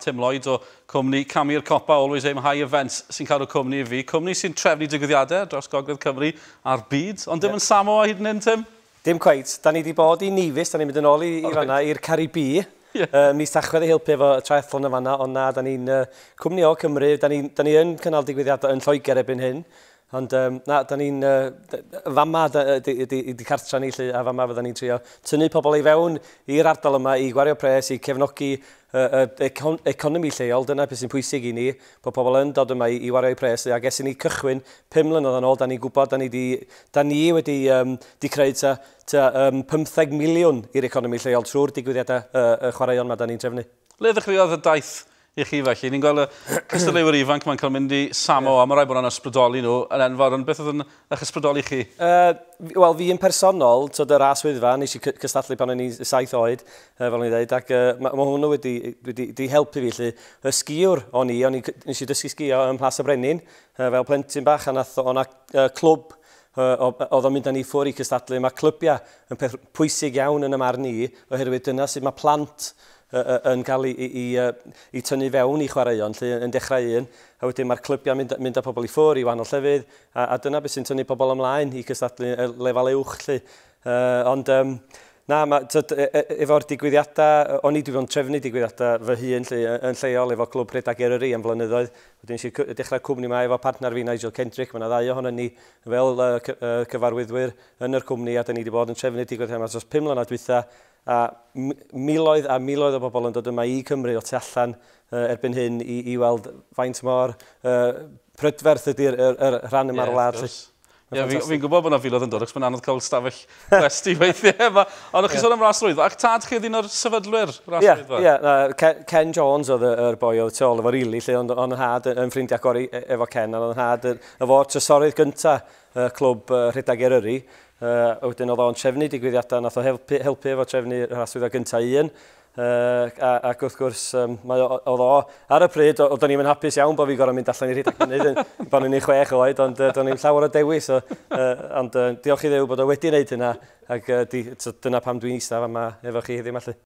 Tim Lloyd o cwmni Camu'r Copa Always Aim High Events sy'n cadw cwmni i fi. Cwmni sy'n trefnu digwyddiadau dros Gogledd Cymru a'r byd, ond dim yn Samoa hyd yn hyn, Tim? Dim cweit. Da ni wedi bod i Nifis, da ni'n mynd yn ôl i fanna, i'r Clwb. Mis Tachwedd i helpu efo triathlon y fanna, ond na, da ni'n cwmni o Cymru, da ni yn cynnal digwyddiadau yn Lloegr ebyn hyn. Ond na, da ni'n fama di cartra ni lle, a fama fydda ni'n trio tynnu pobl i fewn i'r ardal yma i gwario pres, i cefnogi economi lleol. Dyna beth sy'n pwysig i ni, bod pobl yn dod yma i wario pres. A ges i ni cychwyn 5 mlynedd yn ôl, da ni'n gwybod, da ni wedi creu 15 miliwn i'r economi lleol trwy'r digwyddiadau chwaraeon yma da ni'n trefnu. Le ddechreuodd y daith i chi felly? Ni'n gweld y cystadleuwyr ifanc mae'n cael mynd i Samoa, a mae rai bod yna'n ysbrydoli nhw yn enfawr, ond beth oedd yn eich ysbrydoli chi? Wel, fi yn personol, tyd y ras wyddfa, nes i cystadlu pan o'n i 7 oed, fel ni'n dweud, ac mae hwnnw wedi helpu fi. Y sgiwr o'n i, nes i dysgu sgio ym Mhlas y Brenin, fel plentyn bach, a nath o'na clwb oedd o'n mynd â ni ffwr i cystadlu. Mae clwbiau yn peth pwysig iawn yn y marn ni, oherwydd dyna sydd mae plant yn cael i tynnu fewn i chwaraeon, lle yn dechrau un, a wedyn mae'r clwbiau mynd â pobl i ffwr i wahanol llefydd, a dyna beth sy'n tynnu pobl ymlaen i cystadlu lefel uwch. Ond na, efo'r digwyddiadau, o'n i dwi'n trefnu digwyddiadau fy hun yn lleol efo Clwb Rhedag Eryri am flynyddoedd. Wedyn nes i dechrau cwmni yma efo partner fi, Nigel Kendrick, mae yna 2 ohonon ni fel cyfarwyddwyr yn yr cwmni, a da ni wedi bod yn trefnu digwyddiadau yma dros 5 mlynedd dwytha. A miloedd a miloedd o bobl yn dod yma i Cymru o tu allan erbyn hyn i weld faint mor prydferth ydy'r rhan yma'r wlad. Fi'n gwybod bod yna filoedd yn dod, ac mae'n anodd cael stafell gwesti weithiau. Ond o'ch chi sôn am ras rwyddfa, ac tad chi oedd un o'r sefydlwyr ras rwyddfa? Ken Jones oedd yr boi oedd tu ôl efo rili, lle ond yn had yn ffrindiau gori efo Ken, ond yn had efo trysorydd gyntaf Clwb Rhedag Eryri. Wedyn oedd o'n trefnu digwyddiadau, nath o helpu efo trefnu raswyddau gyntaf un. Ac wrth gwrs, oedd o ar y pryd, oedden ni'n hapus iawn bod fi gorau mynd allan i Rhedag Mynydd, pan o'n i'n 6 oed, ond do'n ni'n llawer o dewis. Ond diolch i Dduw bod o wedi wneud hynna, ac dyna pam dwi'n eistedd yma efo chi heddiw.